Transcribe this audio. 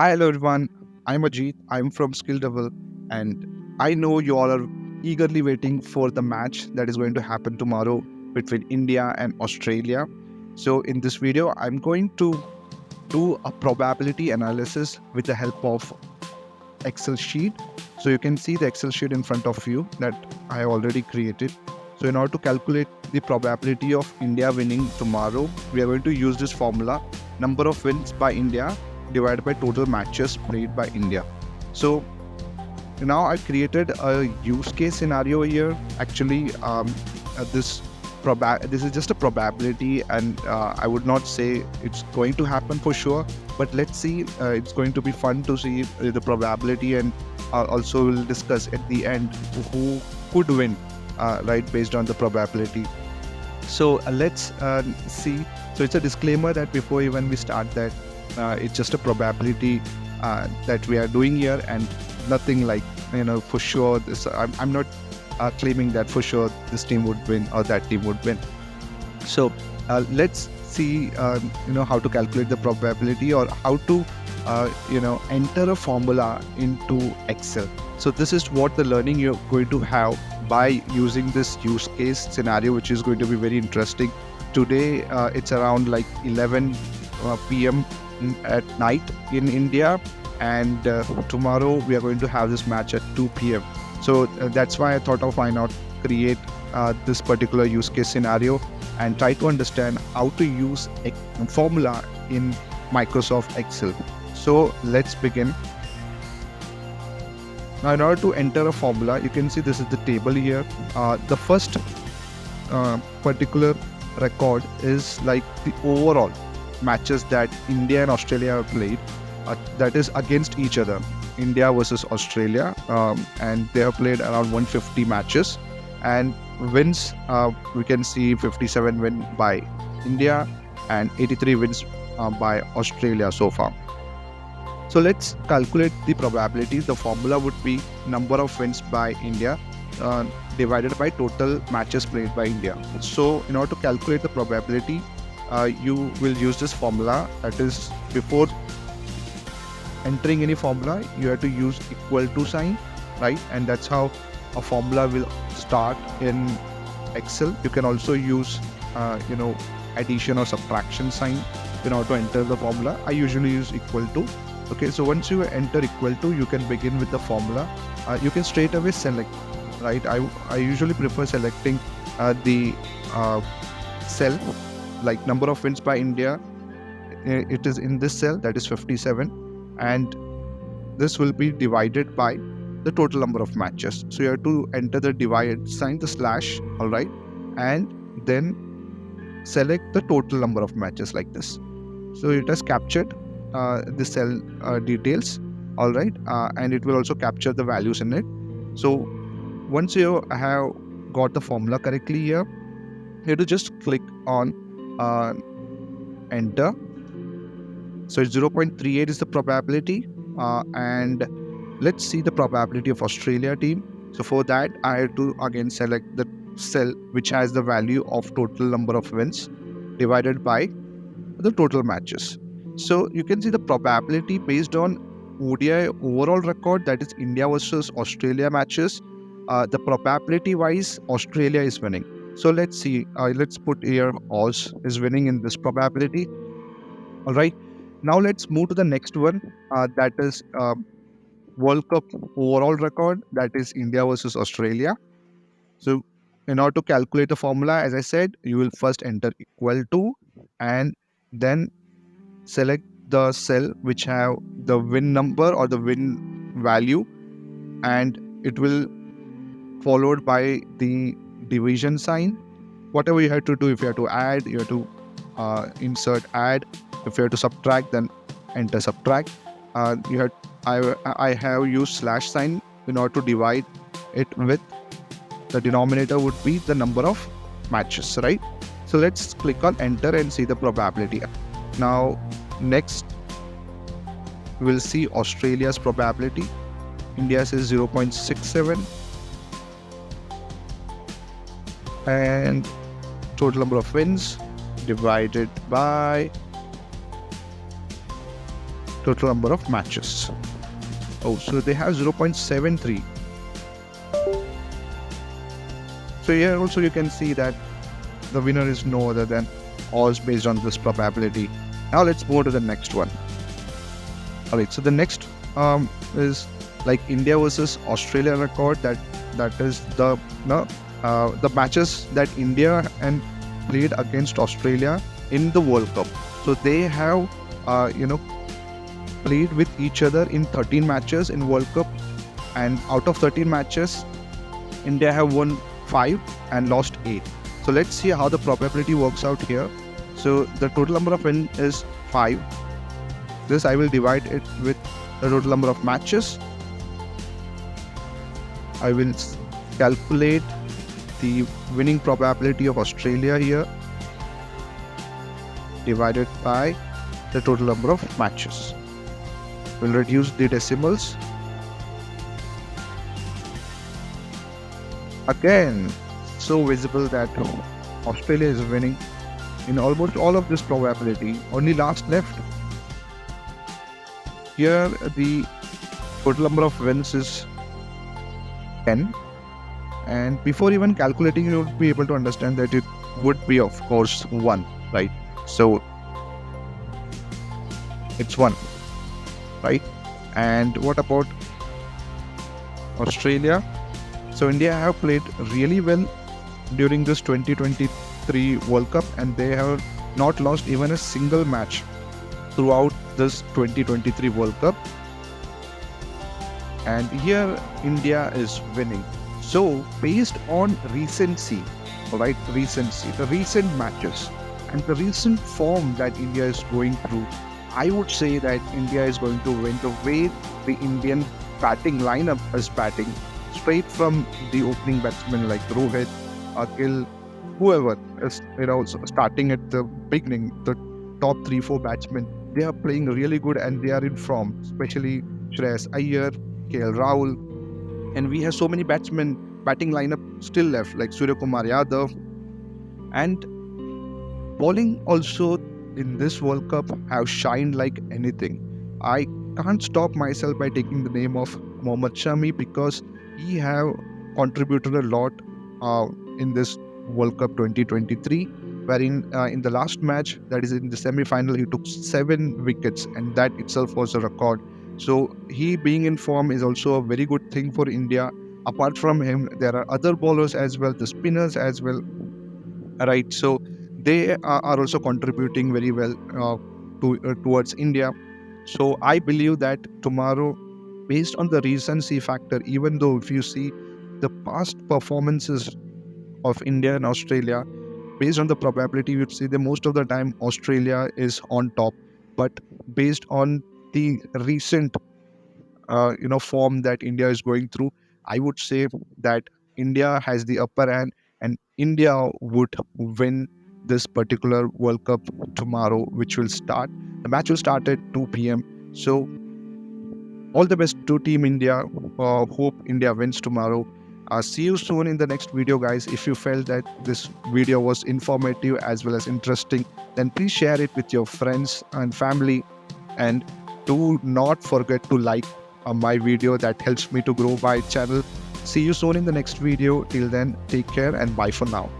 Hi, hello everyone. I'm Ajit. I'm from Skill Double, and I know you all are eagerly waiting for the match that is going to happen tomorrow between India and Australia. So, in this video, I'm going to do a probability analysis with the help of Excel sheet. So, you can see the Excel sheet in front of you that I already created. So, in order to calculate the probability of India winning tomorrow, we are going to use this formula: number of wins by India divided by total matches played by India. So now I created a use case scenario here. Actually, this is just a probability, and I would not say it's going to happen for sure. But let's see. It's going to be fun to see the probability, and also we'll discuss at the end who could win, right, based on the probability. So let's see. So it's a disclaimer that before even we start that it's just a probability that we are doing here, and nothing like for sure. I'm not claiming that for sure this team would win or that team would win. So let's see how to calculate the probability, or how to enter a formula into Excel. So this is what the learning you're going to have by using this use case scenario, which is going to be very interesting. Today it's around like 11 p.m. at night in India, and tomorrow we are going to have this match at 2 p.m. So that's why I thought of why not create this particular use case scenario and try to understand how to use a formula in Microsoft Excel. So let's begin. Now, in order to enter a formula, you can see this is the table here. The first particular record is like the overall matches that India and Australia have played, that is against each other. India versus Australia, and they have played around 150 matches, and wins we can see 57 win by India and 83 wins by Australia so far. So let's calculate the probability. The formula would be number of wins by India divided by total matches played by India. So in order to calculate the probability, you will use this formula. That is, before entering any formula, you have to use equal to sign, right? And that's how a formula will start in Excel. You can also use addition or subtraction sign in order to enter the formula. I usually use equal to. Okay, so once you enter equal to, you can begin with the formula. You can straight away select, right? I usually prefer selecting the cell, like number of wins by India. It is in this cell, that is 57, and this will be divided by the total number of matches. So you have to enter the divide sign, the slash, all right, and then select the total number of matches like this. So it has captured the cell details, all right, and it will also capture the values in it. So once you have got the formula correctly here, you have to just click on enter. So 0.38 is the probability, and let's see the probability of Australia team. So for that, I have to again select the cell which has the value of total number of wins divided by the total matches. So you can see the probability based on ODI overall record, that is India versus Australia matches. The probability wise, Australia is winning. So let's see. Let's put here Oz is winning in this probability. All right. Now let's move to the next one. That is World Cup overall record. That is India versus Australia. So in order to calculate the formula, as I said, you will first enter equal to, and then select the cell which have the win number or the win value, and it will followed by the division sign. Whatever you have to do, if you have to add, you have to insert add. If you have to subtract, then enter subtract. I have used slash sign in order to divide it with the denominator would be the number of matches, right? So let's click on enter and see the probability. Now next we'll see Australia's probability. India says 0.67, and total number of wins divided by total number of matches. Oh, so they have 0.73. So here also you can see that the winner is no other than odds based on this probability. Now let's move to the next one. Alright, so the next is like India versus Australia record. That is the matches that India and played against Australia in the World Cup. So they have played with each other in 13 matches in World Cup, and out of 13 matches, India have won 5 and lost 8. So let's see how the probability works out here. So the total number of wins is 5. This I will divide it with the total number of matches. I will calculate the winning probability of Australia here divided by the total number of matches. We'll reduce the decimals. Again, so visible that Australia is winning in almost all of this probability. Only last left. Here the total number of wins is 10, and before even calculating you will be able to understand that it would be of course 1, right? So it's 1, right? And what about Australia? So India have played really well during this 2023 World Cup, and they have not lost even a single match throughout this 2023 World Cup. And here India is winning. So based on recency, right, the recent matches and the recent form that India is going through, I would say that India is going to win. The way the Indian batting lineup is batting, straight from the opening batsmen like Rohit, Gill, whoever is starting at the beginning, the top 3-4 batsmen, they are playing really good and they are in form, especially Shreyas Iyer, KL Rahul, and we have so many batsmen batting lineup still left like Surya Kumar Yadav, and bowling also in this World Cup have shined like anything. I can't stop myself by taking the name of Mohammad Shami because he have contributed a lot in this World Cup 2023, wherein in the last match, that is in the semi-final, he took 7 wickets, and that itself was a record. So he being in form is also a very good thing for India. Apart from him, there are other bowlers as well, the spinners as well, right? So they are also contributing very well towards India. So I believe that tomorrow, based on the recency factor, even though if you see the past performances of India and Australia, based on the probability, you'd see that most of the time Australia is on top. But based on the recent form that India is going through, I would say that India has the upper hand and India would win this particular World Cup tomorrow, which will start. The match will start at 2 p.m. So all the best to Team India. Hope India wins tomorrow. See you soon in the next video, guys. If you felt that this video was informative as well as interesting, then please share it with your friends and family. And do not forget to like my video. That helps me to grow my channel. See you soon in the next video. Till then, take care and bye for now.